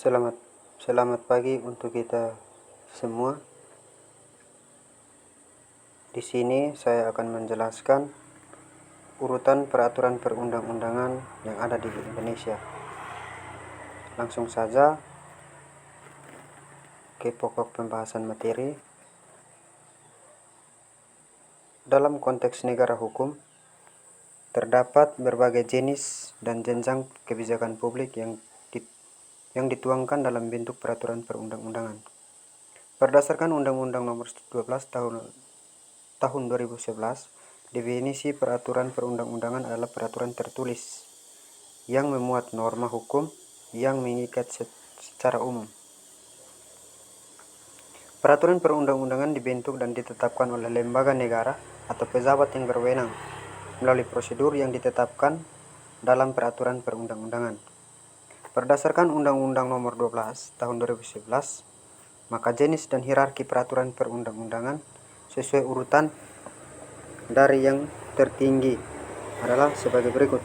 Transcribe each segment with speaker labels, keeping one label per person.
Speaker 1: Selamat selamat pagi untuk kita semua. Di sini saya akan menjelaskan urutan peraturan perundang-undangan yang ada di Indonesia. Langsung saja ke pokok pembahasan materi. Dalam konteks negara hukum, terdapat berbagai jenis dan jenjang kebijakan publik yang dituangkan dalam bentuk peraturan perundang-undangan. Berdasarkan Undang-Undang Nomor 12 tahun 2011, definisi peraturan perundang-undangan adalah peraturan tertulis yang memuat norma hukum yang mengikat secara umum. Peraturan perundang-undangan dibentuk dan ditetapkan oleh lembaga negara atau pejabat yang berwenang melalui prosedur yang ditetapkan dalam peraturan perundang-undangan. Berdasarkan Undang-Undang Nomor 12 tahun 2011, maka jenis dan hierarki peraturan perundang-undangan sesuai urutan dari yang tertinggi adalah sebagai berikut.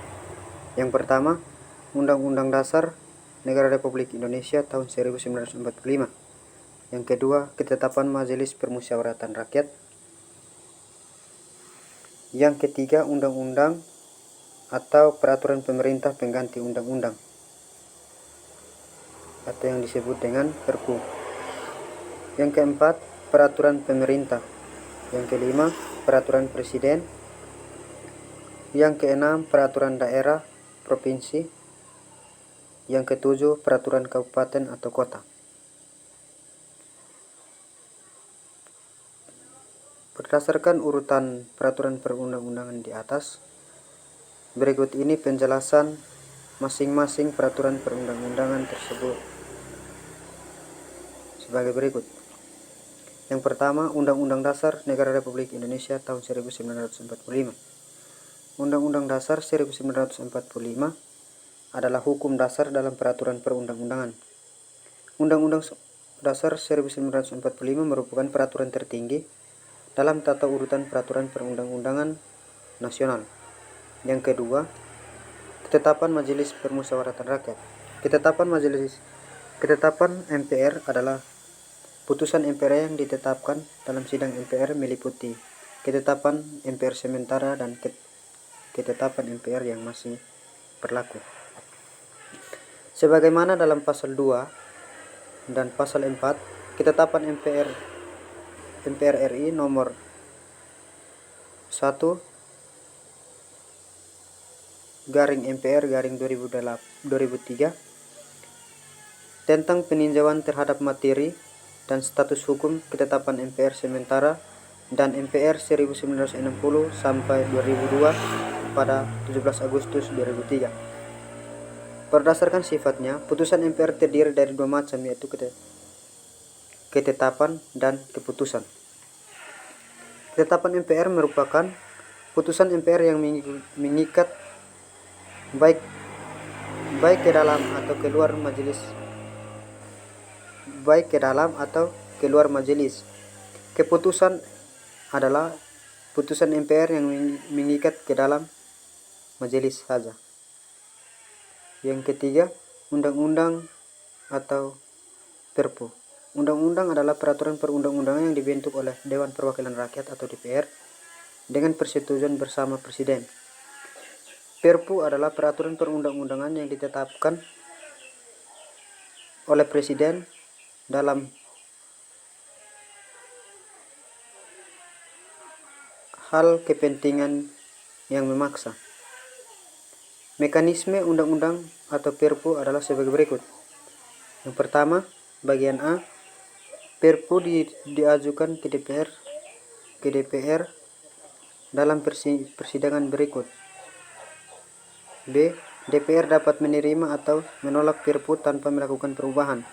Speaker 1: Yang pertama, Undang-Undang Dasar Negara Republik Indonesia tahun 1945. Yang kedua, Ketetapan Majelis Permusyawaratan Rakyat. Yang ketiga, Undang-Undang atau Peraturan Pemerintah Pengganti Undang-Undang atau yang disebut dengan Perpu. Yang keempat, Peraturan Pemerintah. Yang kelima, Peraturan Presiden. Yang keenam, Peraturan Daerah Provinsi. Yang ketujuh, Peraturan Kabupaten atau Kota. Berdasarkan urutan peraturan perundang-undangan di atas, berikut ini penjelasan masing-masing peraturan perundang-undangan tersebut sebagai berikut. Yang pertama, Undang-Undang Dasar Negara Republik Indonesia tahun 1945. Undang-Undang Dasar 1945 adalah hukum dasar dalam peraturan perundang-undangan. Undang-Undang Dasar 1945 merupakan peraturan tertinggi dalam tata urutan peraturan perundang-undangan nasional. Yang kedua, Ketetapan Majelis Permusyawaratan Rakyat. Ketetapan MPR adalah putusan MPR yang ditetapkan dalam sidang MPR meliputi ketetapan MPR sementara dan ketetapan MPR yang masih berlaku. Sebagaimana dalam pasal 2 dan pasal 4, ketetapan MPR RI nomor 1/MPR/2003 tentang peninjauan terhadap materi dan status hukum ketetapan MPR sementara dan MPR 1960 sampai 2002 pada 17 Agustus 2003. Berdasarkan sifatnya, putusan MPR terdiri dari dua macam, yaitu ketetapan dan keputusan. Ketetapan MPR merupakan putusan MPR yang mengikat baik ke dalam atau keluar majelis. Keputusan adalah putusan MPR yang mengikat ke dalam majelis saja. Yang ketiga, undang-undang atau Perpu. Undang-undang adalah peraturan perundang-undangan yang dibentuk oleh Dewan Perwakilan Rakyat atau DPR dengan persetujuan bersama Presiden. Perpu adalah peraturan perundang-undangan yang ditetapkan oleh Presiden dalam hal kepentingan yang memaksa. Mekanisme undang-undang atau Perpu adalah sebagai berikut. Yang pertama, bagian A, Perpu diajukan ke DPR dalam persidangan berikut. B. DPR dapat menerima atau menolak Perpu tanpa melakukan perubahan.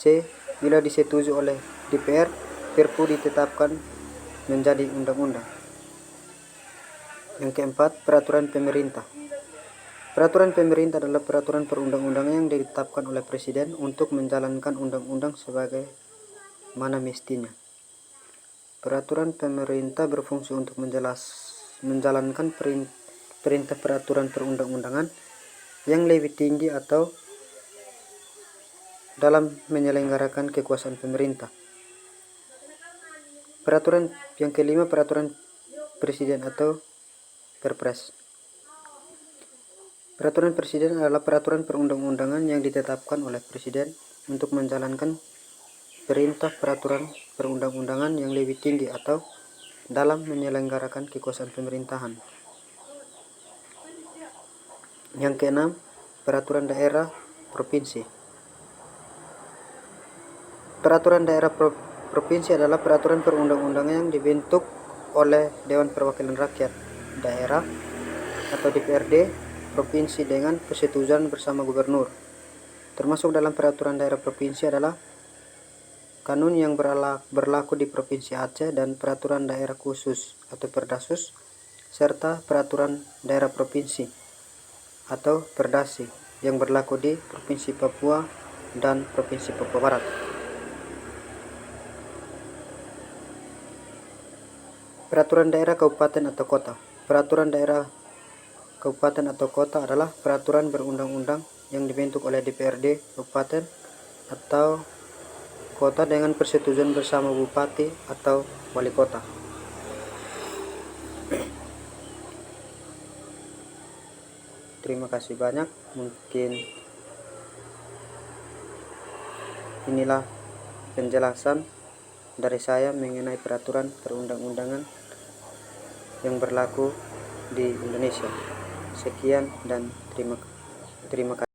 Speaker 1: C. Bila disetujui oleh DPR, Perpu ditetapkan menjadi undang-undang. Yang keempat, peraturan pemerintah. Peraturan pemerintah adalah peraturan perundang-undangan yang ditetapkan oleh Presiden untuk menjalankan undang-undang sebagai mana mestinya. Peraturan pemerintah berfungsi untuk menjalankan perintah peraturan perundang-undangan yang lebih tinggi atau dalam menyelenggarakan kekuasaan pemerintah. Peraturan yang kelima, peraturan presiden atau Perpres. Peraturan presiden adalah peraturan perundang-undangan yang ditetapkan oleh presiden untuk menjalankan perintah peraturan perundang-undangan yang lebih tinggi atau dalam menyelenggarakan kekuasaan pemerintahan. Yang keenam, peraturan daerah provinsi. Peraturan daerah provinsi adalah peraturan perundang-undangan yang dibentuk oleh Dewan Perwakilan Rakyat daerah atau DPRD provinsi dengan persetujuan bersama gubernur. Termasuk dalam peraturan daerah provinsi adalah kanun yang berlaku di Provinsi Aceh dan peraturan daerah khusus atau Perdasus, serta peraturan daerah provinsi atau Perdasi yang berlaku di Provinsi Papua dan Provinsi Papua Barat. Peraturan daerah kabupaten atau kota. Peraturan daerah kabupaten atau kota adalah peraturan berundang-undang yang dibentuk oleh DPRD kabupaten atau kota dengan persetujuan bersama bupati atau wali kota. Terima kasih banyak. Mungkin inilah penjelasan dari saya mengenai peraturan perundang-undangan yang berlaku di Indonesia. Sekian dan terima kasih.